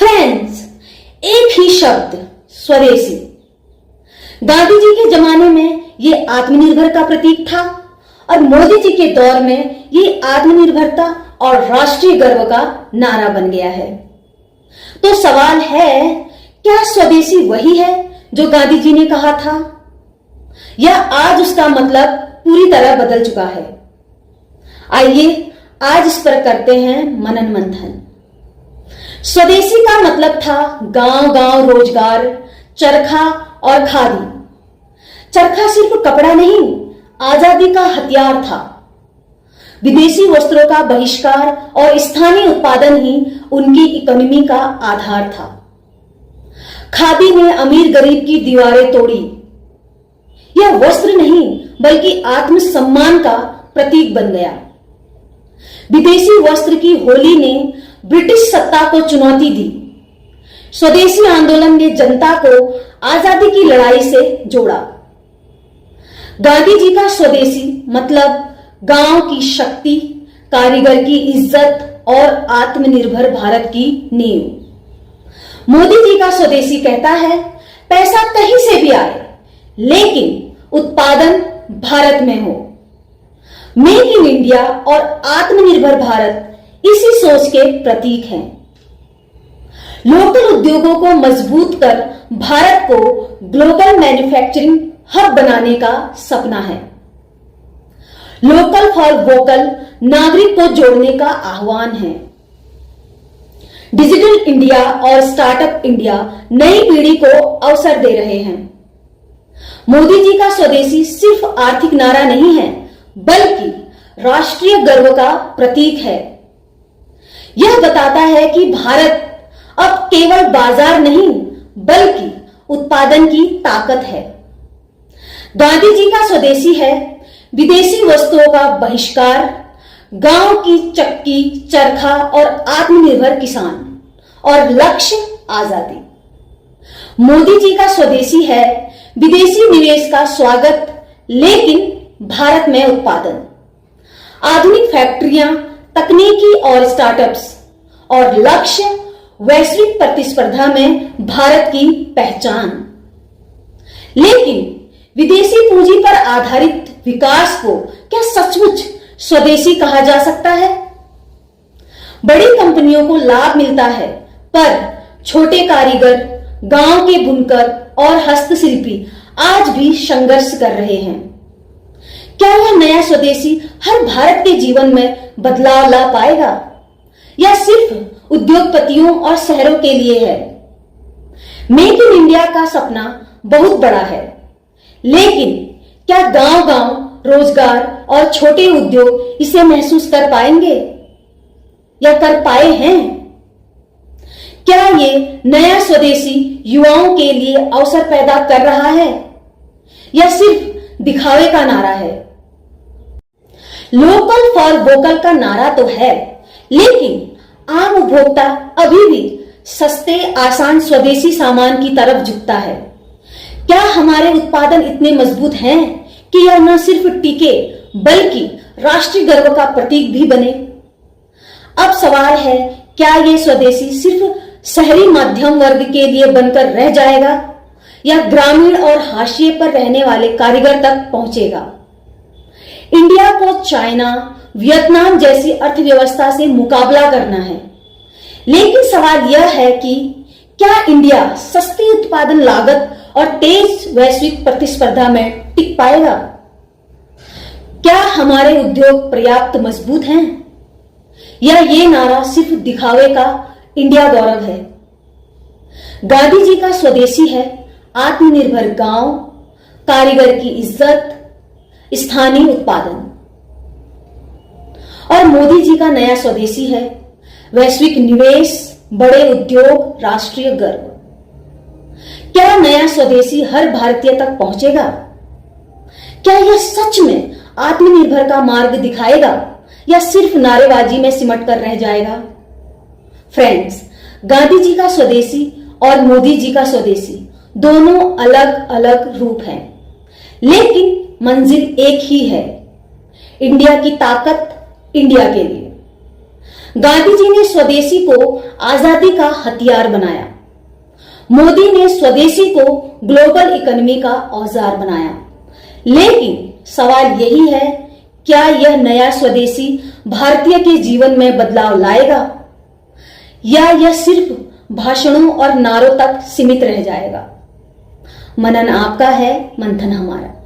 Friends, एक ही शब्द स्वदेशी। गांधी जी के जमाने में ये आत्मनिर्भर का प्रतीक था और मोदी जी के दौर में ये आत्मनिर्भरता और राष्ट्रीय गर्व का नारा बन गया है। तो सवाल है, क्या स्वदेशी वही है जो गांधी जी ने कहा था, या आज उसका मतलब पूरी तरह बदल चुका है? आइए आज इस पर करते हैं मनन मंथन। स्वदेशी का मतलब था गांव गांव रोजगार, चरखा और खादी। चरखा सिर्फ कपड़ा नहीं, आजादी का हथियार था। विदेशी वस्त्रों का बहिष्कार और स्थानीय उत्पादन ही उनकी इकोनॉमी का आधार था। खादी ने अमीर गरीब की दीवारें तोड़ी। यह वस्त्र नहीं बल्कि आत्मसम्मान का प्रतीक बन गया। विदेशी वस्त्र की होली ने ब्रिटिश सत्ता को चुनौती दी। स्वदेशी आंदोलन ने जनता को आजादी की लड़ाई से जोड़ा। गांधी जी का स्वदेशी मतलब गांव की शक्ति, कारीगर की इज्जत और आत्मनिर्भर भारत की नींव। मोदी जी का स्वदेशी कहता है, पैसा कहीं से भी आए लेकिन उत्पादन भारत में हो। मेक इन इंडिया और आत्मनिर्भर भारत इसी सोच के प्रतीक हैं। लोकल उद्योगों को मजबूत कर भारत को ग्लोबल मैन्युफैक्चरिंग हब बनाने का सपना है। लोकल फॉर वोकल नागरिक को जोड़ने का आह्वान है। डिजिटल इंडिया और स्टार्टअप इंडिया नई पीढ़ी को अवसर दे रहे हैं। मोदी जी का स्वदेशी सिर्फ आर्थिक नारा नहीं है बल्कि राष्ट्रीय गर्व का प्रतीक है। यह बताता है कि भारत अब केवल बाजार नहीं बल्कि उत्पादन की ताकत है। गांधी जी का स्वदेशी है विदेशी वस्तुओं का बहिष्कार, गांव की चक्की, चरखा और आत्मनिर्भर किसान, और लक्ष्य आजादी। मोदी जी का स्वदेशी है विदेशी निवेश का स्वागत लेकिन भारत में उत्पादन, आधुनिक फैक्ट्रियां, तकनीकी और स्टार्टअप्स, और लक्ष्य वैश्विक प्रतिस्पर्धा में भारत की पहचान। लेकिन विदेशी पूंजी पर आधारित विकास को क्या सचमुच स्वदेशी कहा जा सकता है? बड़ी कंपनियों को लाभ मिलता है पर छोटे कारीगर, गांव के बुनकर और हस्तशिल्पी आज भी संघर्ष कर रहे हैं। क्या यह नया स्वदेशी हर भारत के जीवन में बदलाव ला पाएगा या सिर्फ उद्योगपतियों और शहरों के लिए है? मेक इन इंडिया का सपना बहुत बड़ा है, लेकिन क्या गांव गांव रोजगार और छोटे उद्योग इसे महसूस कर पाएंगे या कर पाए हैं? क्या ये नया स्वदेशी युवाओं के लिए अवसर पैदा कर रहा है या सिर्फ दिखावे का नारा है? लोकल फॉर वोकल का नारा तो है, लेकिन आम उपभोक्ता अभी भी सस्ते आसान स्वदेशी सामान की तरफ झुकता है। क्या हमारे उत्पादन इतने मजबूत हैं कि यह न सिर्फ टिके बल्कि राष्ट्रीय गर्व का प्रतीक भी बने? अब सवाल है, क्या यह स्वदेशी सिर्फ शहरी मध्यम वर्ग के लिए बनकर रह जाएगा या ग्रामीण और हाशिए पर रहने वाले कारीगर तक पहुंचेगा? इंडिया को चाइना, वियतनाम जैसी अर्थव्यवस्था से मुकाबला करना है, लेकिन सवाल यह है कि क्या इंडिया सस्ती उत्पादन लागत और तेज वैश्विक प्रतिस्पर्धा में टिक पाएगा? क्या हमारे उद्योग पर्याप्त मजबूत हैं या ये नारा सिर्फ दिखावे का इंडिया गौरव है? गांधी जी का स्वदेशी है आत्मनिर्भर गांव, कारीगर की इज्जत, स्थानीय उत्पादन, और मोदी जी का नया स्वदेशी है वैश्विक निवेश, बड़े उद्योग, राष्ट्रीय गर्व। क्या नया स्वदेशी हर भारतीय तक पहुंचेगा? क्या यह सच में आत्मनिर्भर का मार्ग दिखाएगा या सिर्फ नारेबाजी में सिमट कर रह जाएगा? फ्रेंड्स, गांधी जी का स्वदेशी और मोदी जी का स्वदेशी दोनों अलग अलग रूप हैं, लेकिन मंजिल एक ही है, इंडिया की ताकत इंडिया के लिए। गांधी जी ने स्वदेशी को आजादी का हथियार बनाया। मोदी ने स्वदेशी को ग्लोबल इकोनॉमी का औजार बनाया। लेकिन सवाल यही है, क्या यह नया स्वदेशी भारतीय के जीवन में बदलाव लाएगा या यह सिर्फ भाषणों और नारों तक सीमित रह जाएगा? मनन आपका है, मंथन हमारा।